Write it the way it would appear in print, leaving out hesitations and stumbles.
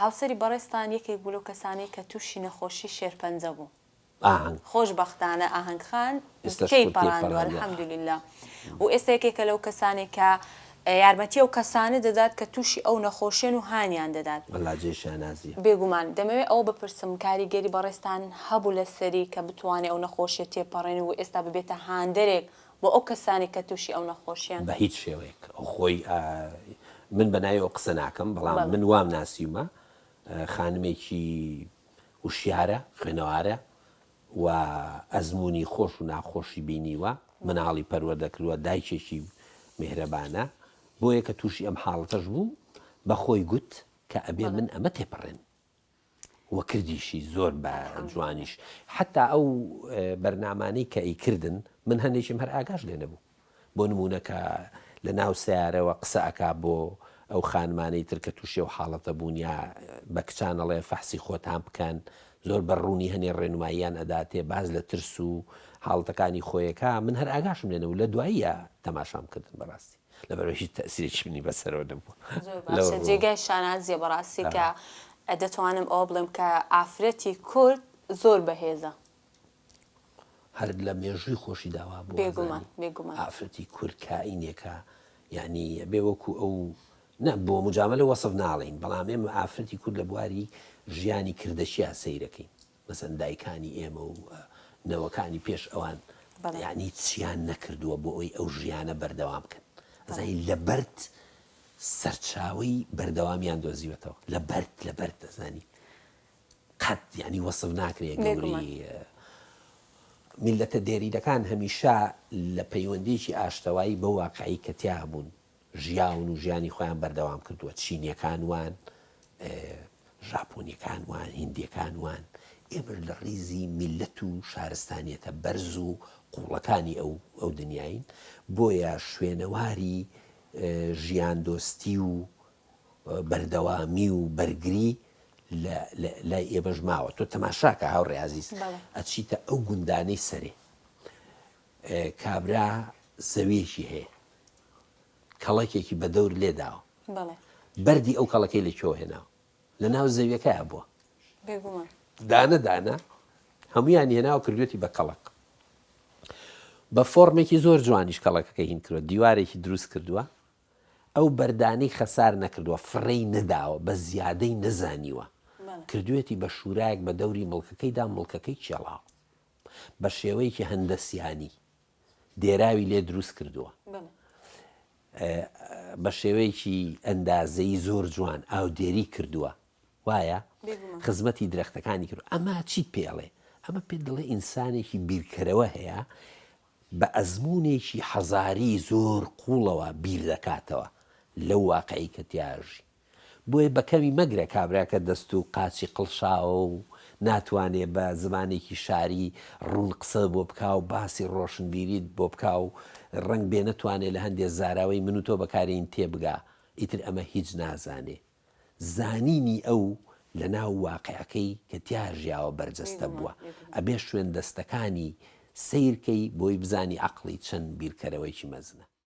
هاوسەری بەڕێستان یەکێک بوو لەو کەسانەی کە تووشی نەخۆشی شێرپەنجە بوو خۆشبەختانە ئاهەنگخان کەی پەڕاندووە الحەمدولillah و ئێستا یەکێکە لەو کەسانێک کە یارمەتی ئەو کەسانە دەدات کە تووشی ئەو نەخۆشیێن و هانیان دەدات بێگومان دەمەوێت ئەوە بپرسم کاریگەری بەڕێستان هەبوو لەسەری کە بتوانێت ئەو نەخۆشیە تێپەڕێن و ئێستا ببێتە هاندەرێک بۆ ئەو کەسانی کە تووشی ئەو نەخۆشییان بە هیچ شێوەیەک خۆی من بەناوی ئەو قسە ناکەم بەڵام من وام ناسیومە خانمێکی وشیارە خوێنەوارە و ئەزمموی خۆش و ناخۆشی بینیوە مناڵی پەروەردەکردووە دایکێکی میهرەبانە بۆ یەکە تووشی ئەم حاڵەتەش بوو بە خۆی گوت کە ئەبێ من ئەمە تێپەڕێن وە کردیشی زۆر بە جوانیش حتا ئەو بەرنامانەی کە ئەیکردن من هەندێکم هەر ئاگاش لێ نەبوو بۆ نمونونەکە لە ناو سیارەوە قسە ئەکا بۆ ئەو خانمانەی ترکە تووشێ و حاڵەتە بوونیا بە کچانەڵێ فەحسی خۆتان بکەن زۆر بەڕوونی هەنێ ڕێنماییان ئەداتێ باز لە ترس و حاڵەتەکانی خۆیەکە من هەر ئاگاشم لێنەوە لە دواییە تەماشام کردن بەڕاستی لەبەرەوەی هیچ تەسیرێکی منی بەسەرەوە نەبووە جێگای شانازیە بەڕاستی کە دەتوانم ئەوە بڵێم کە ئافرەتی کورد زۆر بەهێزە هەر لە مێژووی خۆشی داوا بوو ئافرەتی کورد کائینێکە یعنی بێ وەکو ئەو بۆ مجاملە وەسف ناڵین بەڵام ئێمە ئافرەتی کورد لە بواری ژیانی کردەشیە سەیرەکەین مەسەن دایکانی ئێمە و نەوەکانی پێش ئەوان یعنی چیان نەکردووە بۆ ئەوی ئەو ژیانە بەردەوام بکەن ئەزای لە بەرد سەرچاوی بەردەوامیان دۆزیوەتەوە لە بەرد دەزانی قەت یعنی وەسف ناکرێت گەوری میلەتە دێریدەکان هەمیشە لە پەیوەندێکی ئاشتەوایی بە واقعی کە تیا بوون ژیاون و ژیانی خۆیان بەردەوام کردووە چینیەکان وان ژاپۆنیەکان وان هیندیەکان وان ئێمە لە ڕیزی میلەت و شارستانیەتە بەرز و قوڵەکانی ئەو دنیاین بۆیە شوێنەواری ژیان دۆستی و بەردەوامی و بەرگری لای ئێمەش ماوە تۆ تەماشاکە هاوڕێ عەزیز ئەچیتە ئەو گوندانەی سەرێ کابرا زەویەکی هەیە کەڵەکێکی بە دەور لێداوە بەردی ئەو کەڵەکەی لەکوێوە هێناوە لە ناو زەویەکەیە بووە دانە هەمویان هێناوە کردوێتی بە کەڵک بە فۆرمێکی زۆر جوانیش کەڵەکەکە هین کردووە دیوارێکی دروست کردووە ئەو بەردانەی خەسار نەکردووە فڕێی نەداوە بە زیادەی نەزانیوە کردوێتی بە شوورایەک بە دەوری مڵکەکەیدا مڵکەکەی چێڵاوە بە شێوەیەکی هەندەسیانی دێراوی لێ دروست کردووە بە شێوەیەکی ئەندازەی زۆر جوان ئاودێری کردووە وایە خزمەتی درەختەکانی کرد ئەمە چیت پێڵێ ئەمە پێ دڵێ ئینسانێکی بیرکەرەوە هەیە بە ئەزمموونێکی حەزاری زۆر قوڵەوە بیر دەکاتەوە لەو واقعی کە تیاژی بۆیە بەکەمی مەگرە کابراکە دەست و قاچی قڵشاوە و ناتوانێ بە زمانێکی شاری ڕوون قسە بۆ بکا و باسی ڕۆشنبیریت بۆ بکا و ڕنگ بێ نەتوانێت لە هەندێک زاراوەی من و تۆ بەکارین تێبگا ئیتر ئەمە هیچ نازانێ زانینی ئەو لە ناو واقعەکەی کە تیاژیاوە بەرجەستە بووە ئەبێ شوێن دەستەکانی سیرکەی بۆی بزانی عەقڵی چەند بیرکەرەوەیکی مەزنە